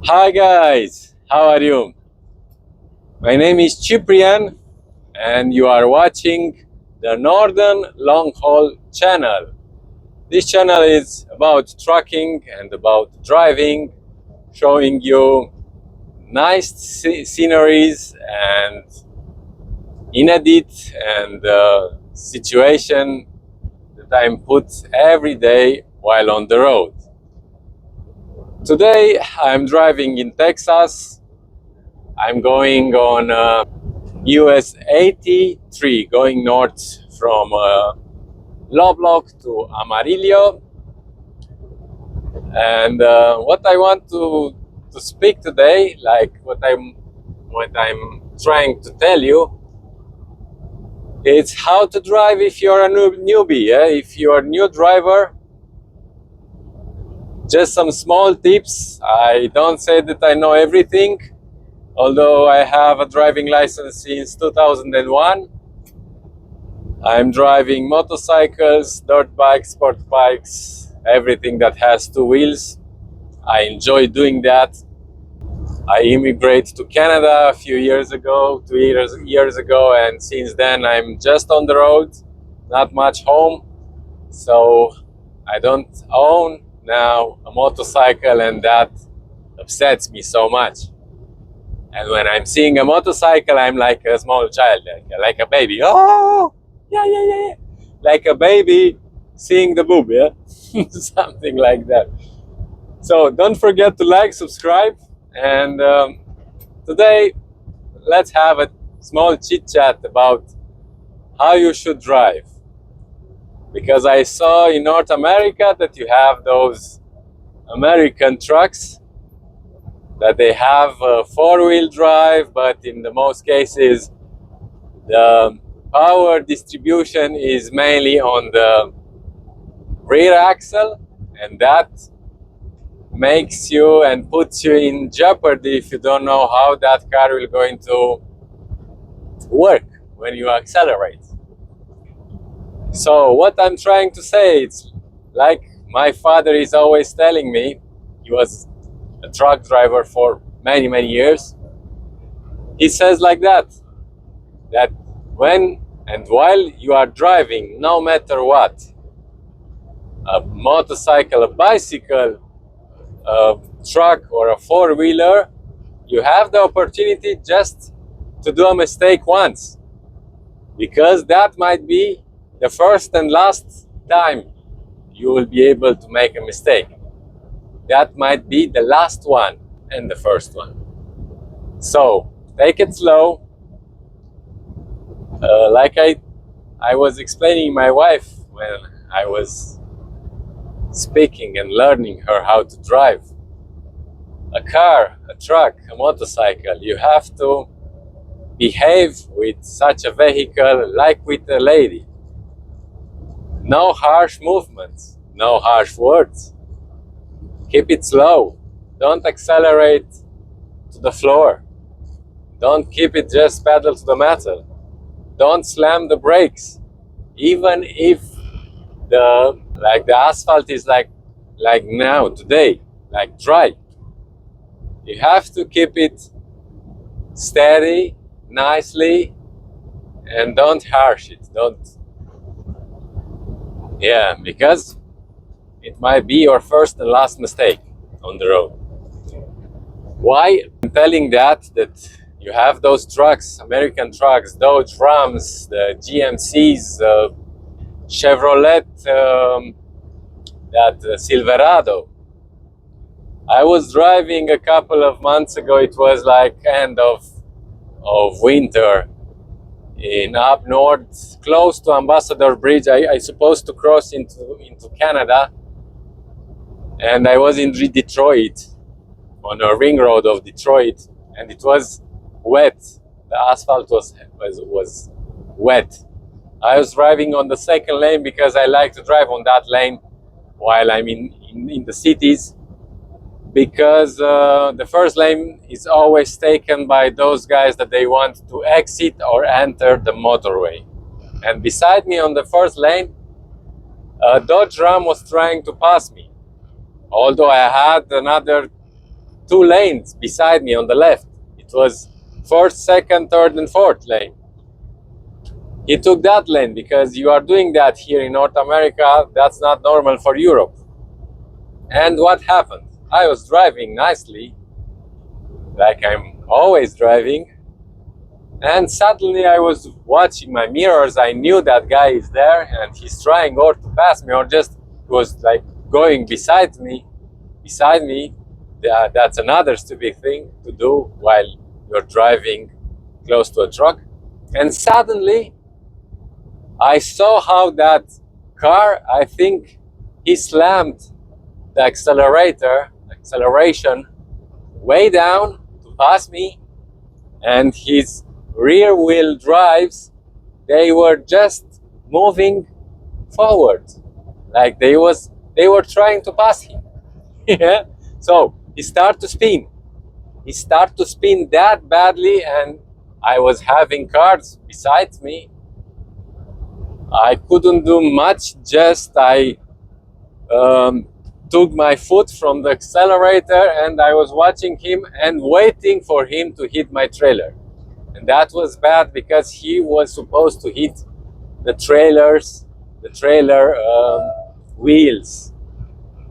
Hi guys, how are you? My name is Cyprian and you are watching the Northern Long Haul channel. This channel is about trucking and about driving, showing you nice sceneries and inedit and situation that I'm put every day while on the road. Today I'm driving in Texas. I'm going on US 83 going north from Lovelock to Amarillo. And what I want to speak today, like what I'm trying to tell you, it's how to drive if you're a newbie. Yeah? If you're a new driver, just some small tips. I don't say that I know everything, although I have a driving license since 2001. I'm driving motorcycles, dirt bikes, sport bikes, everything that has two wheels. I enjoy doing that. I immigrated to Canada a few years ago, 2 years ago, and since then I'm just on the road, not much home. So I don't own now a motorcycle, and that upsets me so much. And when I'm seeing a motorcycle, I'm like a small child, like a baby. Oh, yeah, yeah, yeah, yeah. Like a baby seeing the boob, yeah? Something like that. So don't forget to like, subscribe, and today let's have a small chit chat about how you should drive. Because I saw in North America that you have those American trucks that they have four-wheel drive, but in the most cases the power distribution is mainly on the rear axle, and that makes you and puts you in jeopardy if you don't know how that car will going to work when you accelerate. So what I'm trying to say, it's like my father is always telling me. He was a truck driver for many years. He says like that when and while you are driving, no matter what, a motorcycle, a bicycle, a truck, or a four-wheeler, you have the opportunity just to do a mistake once, because that might be the first and last time you will be able to make a mistake. That might be the last one and the first one. So take it slow. Like I was explaining my wife when I was speaking and learning her how to drive a car, a truck, a motorcycle. You have to behave with such a vehicle like with a lady. No harsh movements, no harsh words. Keep it slow. Don't accelerate to the floor. Don't keep it just pedal to the metal. Don't slam the brakes. Even if the asphalt is like now, today, like dry. You have to keep it steady, nicely, and don't harsh it. Don't, yeah, because it might be your first and last mistake on the road. Why I'm telling that you have those trucks, American trucks, Dodge Rams, the GMCs, Chevrolet, that Silverado. I was driving a couple of months ago. It was like end of winter in up north, close to Ambassador Bridge. I supposed to cross into Canada, and I was in Detroit on a ring road of Detroit, and it was wet. The asphalt was wet. I was driving on the second lane because I like to drive on that lane while I'm in the cities, because the first lane is always taken by those guys that they want to exit or enter the motorway. And beside me on the first lane, a Dodge Ram was trying to pass me, although I had another two lanes beside me on the left. It was first, second, third, and fourth lane. He took that lane because you are doing that here in North America. That's not normal for Europe. And what happened? I was driving nicely, like I'm always driving, and suddenly I was watching my mirrors. I knew that guy is there and he's trying or to pass me or just was like going beside me. That's another stupid thing to do while you're driving close to a truck. And suddenly I saw how that car, I think he slammed the acceleration way down to pass me, and his rear wheel drives, they were just moving forward, like they were trying to pass him. Yeah. So he started to spin that badly, and I was having cars besides me. I couldn't do much, just I took my foot from the accelerator and I was watching him and waiting for him to hit my trailer. And that was bad because he was supposed to hit the trailer wheels,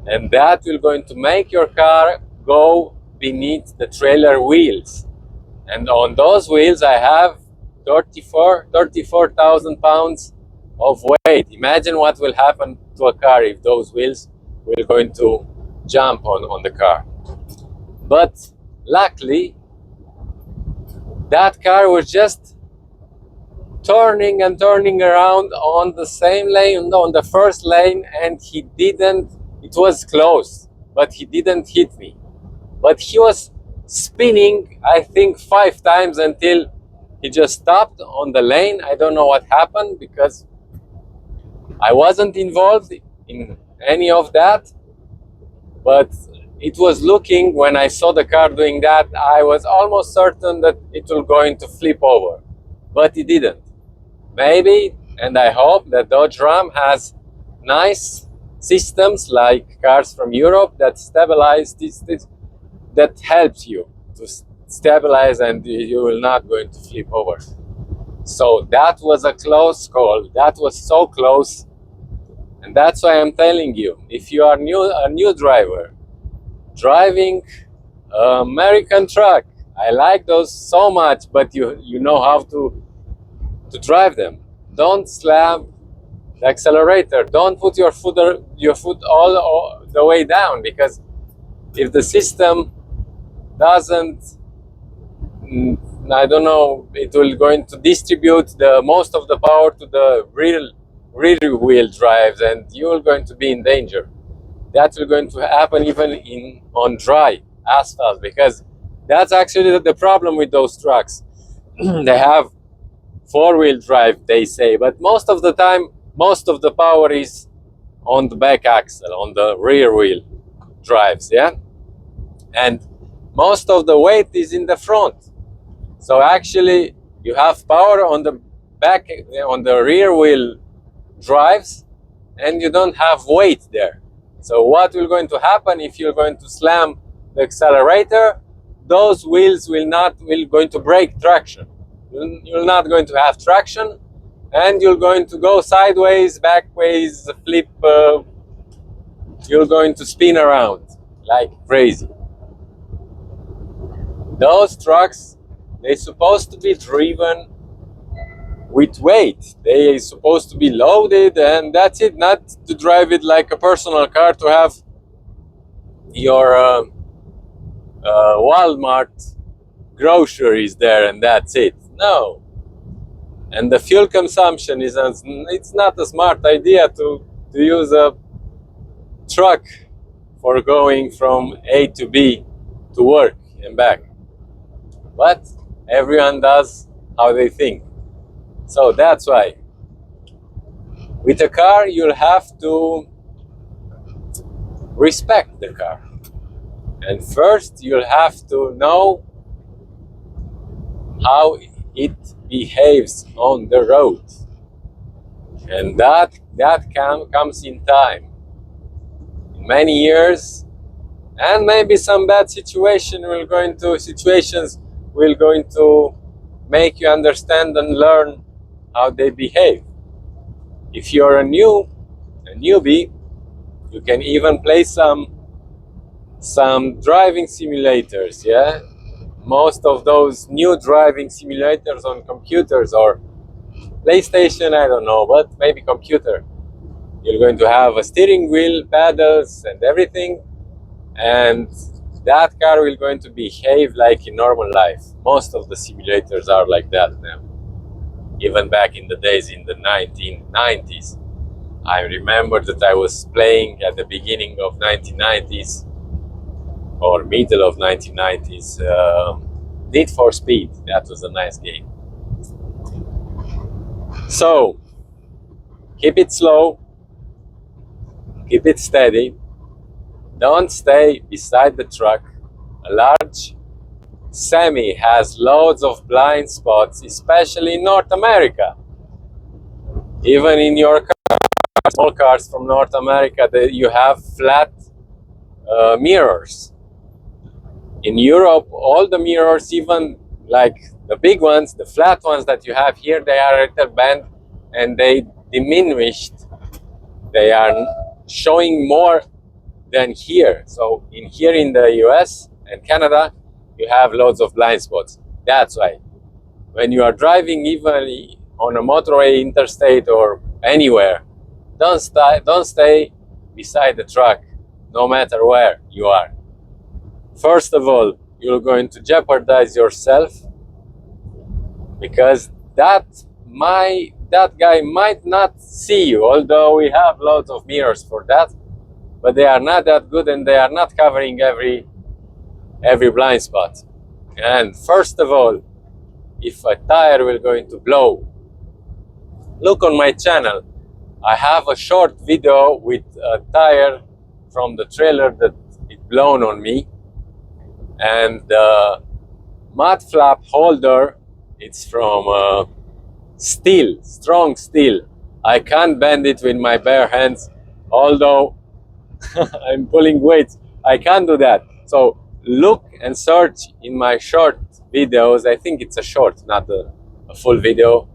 and that will going to make your car go beneath the trailer wheels. And on those wheels I have 34,000 pounds of weight. Imagine what will happen to a car if those wheels will going to jump on the car. But luckily that car was just turning and turning around on the same lane, on the first lane, and it was close, but he didn't hit me. But he was spinning, I think 5 times until he just stopped on the lane. I don't know what happened because I wasn't involved in any of that, but it was looking, when I saw the car doing that, I was almost certain that it will going to flip over, but it didn't. Maybe, and I hope that Dodge Ram has nice systems like cars from Europe that stabilize this that helps you to stabilize and you will not going to flip over. So that was a close call. That was so close. And that's why I'm telling you, if you are a new driver, driving American truck, I like those so much, but you know how to drive them. Don't slam the accelerator. Don't put your foot all the way down, because if the system doesn't, I don't know, it will going to distribute the most of the power to the rear wheel drives, and you're going to be in danger. That will going to happen even on dry asphalt, because that's actually the problem with those trucks. They have 4-wheel drive, they say, but most of the time, most of the power is on the back axle, on the rear wheel drives, yeah? And most of the weight is in the front. So actually, you have power on the back, on the rear wheel drives, and you don't have weight there. So what will going to happen if you're going to slam the accelerator? Those wheels will going to break traction. You're not going to have traction, and you're going to go sideways, backways, flip. You're going to spin around like crazy. Those trucks, they're supposed to be driven with weight. They are supposed to be loaded, and that's it. Not to drive it like a personal car, to have your Walmart groceries there and that's it. No. And the fuel consumption it's not a smart idea to use a truck for going from A to B to work and back. But everyone does how they think. So that's why with a car you'll have to respect the car. And first you'll have to know how it behaves on the road. And that comes in time. In many years and maybe some bad situations will going to make you understand and learn how they behave. If you're a newbie, you can even play some driving simulators. Yeah, most of those new driving simulators on computers or PlayStation, I don't know, but maybe computer. You're going to have a steering wheel, paddles, and everything, and that car will going to behave like in normal life. Most of the simulators are like that now. Even back in the days in the 1990s, I remember that I was playing at the beginning of 1990s or middle of 1990s Need for Speed. That was a nice game. So keep it slow, keep it steady, don't stay beside the truck. A large Semi has loads of blind spots, especially in North America. Even in your car, small cars from North America, you have flat mirrors. In Europe, all the mirrors, even like the big ones, the flat ones that you have here, they are a little bent and they diminished. They are showing more than here. So here in the US and Canada, you have loads of blind spots. That's why when you are driving even on a motorway, interstate, or anywhere, don't stay beside the truck, no matter where you are. First of all, you're going to jeopardize yourself because that guy might not see you, although we have lots of mirrors for that, but they are not that good and they are not covering every blind spot. And first of all, if a tire will going to blow, look on my channel. I have a short video with a tire from the trailer that it blown on me, and the mud flap holder, it's from steel, strong steel. I can't bend it with my bare hands, although I'm pulling weights. I can't do that. So look and search in my short videos. I think it's a short, not a full video,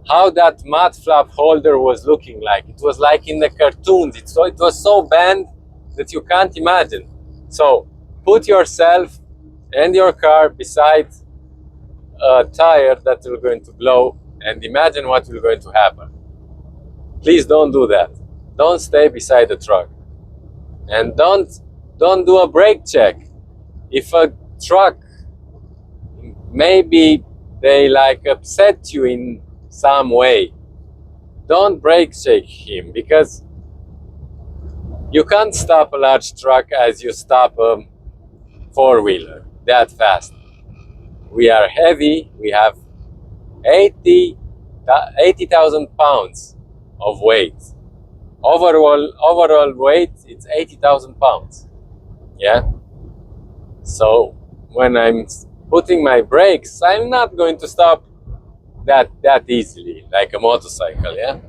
how that mud flap holder was looking like. It was like in the cartoons. It was so bent that you can't imagine. So put yourself and your car beside a tire that will going to blow and imagine what will going to happen. Please don't do that. Don't stay beside the truck. And don't do a brake check. If a truck, maybe they like upset you in some way, don't brake check him, because you can't stop a large truck as you stop a four-wheeler that fast. We are heavy. We have 80,000 pounds of weight. Overall weight, it's 80,000 pounds. Yeah. So when I'm putting my brakes, I'm not going to stop that easily, like a motorcycle. Yeah.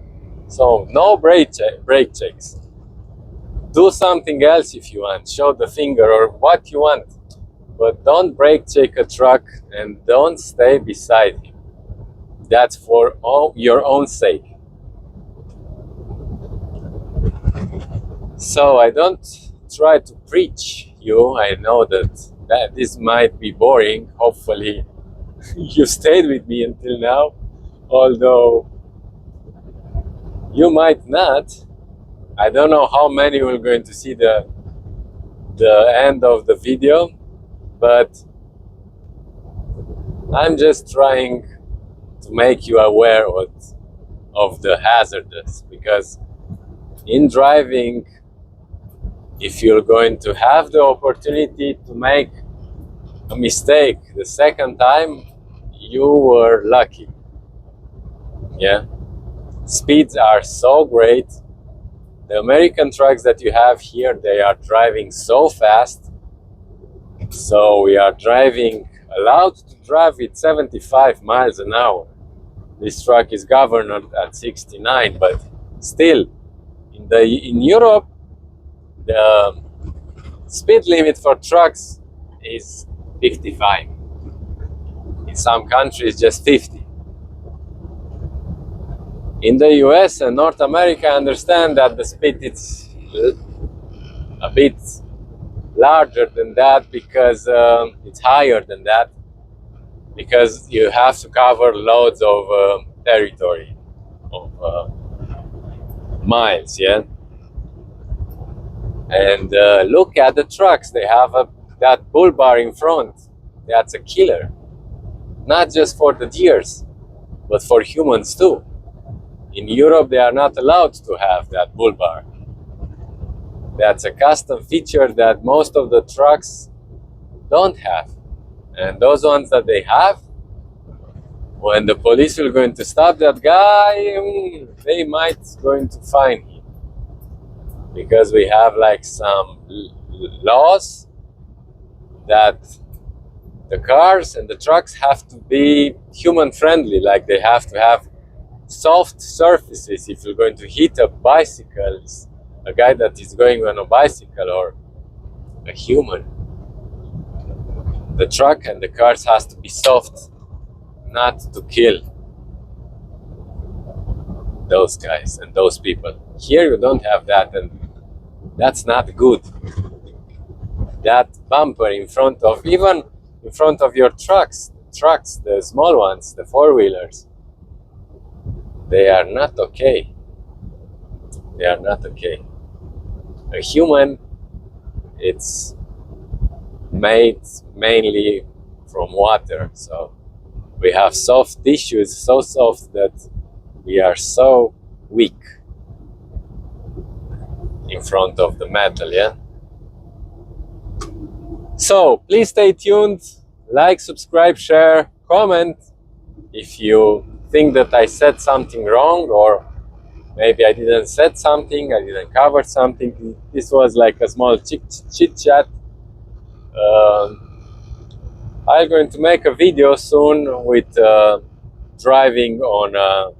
So no brake checks. Do something else if you want. Show the finger or what you want, but don't brake check a truck and don't stay beside him. That's for your own sake. So I don't try to preach you. I know that this might be boring. Hopefully you stayed with me until now, although you might not. I don't know how many will going to see the end of the video, but I'm just trying to make you aware of the hazards, because in driving, if you're going to have the opportunity to make a mistake the second time, you were lucky. Yeah. Speeds are so great. The American trucks that you have here, they are driving so fast. So we are allowed to drive with 75 miles an hour. This truck is governed at 69, but still, in Europe, the Speed limit for trucks is 55. In some countries, just 50. In the US and North America, I understand that the speed is a bit larger than that because it's higher than that because you have to cover loads of territory, of miles, yeah. And look at the trucks; they have that bull bar in front. That's a killer, not just for the deers, but for humans too. In Europe, they are not allowed to have that bull bar. That's a custom feature that most of the trucks don't have. And those ones that they have, when the police will going to stop that guy, they might going to fine him. Because we have like some laws that the cars and the trucks have to be human friendly, like they have to have soft surfaces. If you're going to hit a bicycle, a guy that is going on a bicycle or a human, the truck and the cars has to be soft, not to kill those guys and those people. Here you don't have that, and that's not good. That bumper in front of, even in front of your trucks, the small ones, the four-wheelers, they are not okay. They are not okay. A human, it's made mainly from water, so we have soft tissues, so soft that we are so weak in front of the metal, yeah? So please stay tuned, like, subscribe, share, comment if you think that I said something wrong, or maybe I didn't said something, I didn't cover something. This was like a small chit chat. I'm going to make a video soon with driving on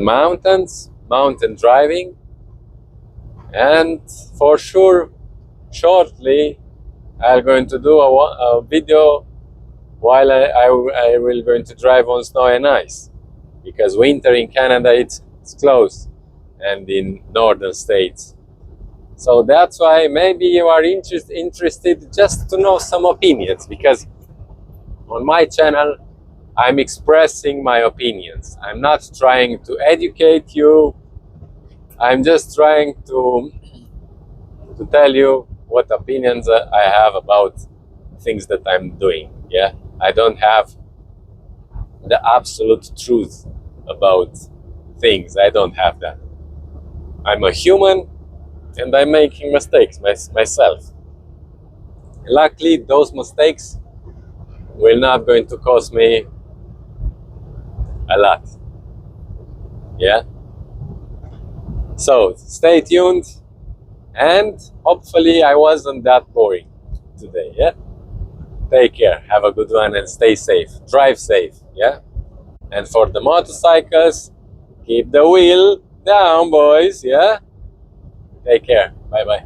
mountains, mountain driving, and for sure, shortly, I'm going to do a video while I will going to drive on snow and ice, because winter in Canada it's closed, and in northern states. So that's why maybe you are interested just to know some opinions, because on my channel I'm expressing my opinions. I'm not trying to educate you. I'm just trying to tell you what opinions I have about things that I'm doing. Yeah, I don't have the absolute truth about things. I don't have that. I'm a human and I'm making mistakes myself. Luckily, those mistakes will not going to cost me a lot. Yeah. So stay tuned, and hopefully I wasn't that boring today. Yeah. Take care. Have a good one and stay safe. Drive safe. Yeah. And for the motorcycles, keep the wheel down, boys. Yeah. Take care. Bye bye.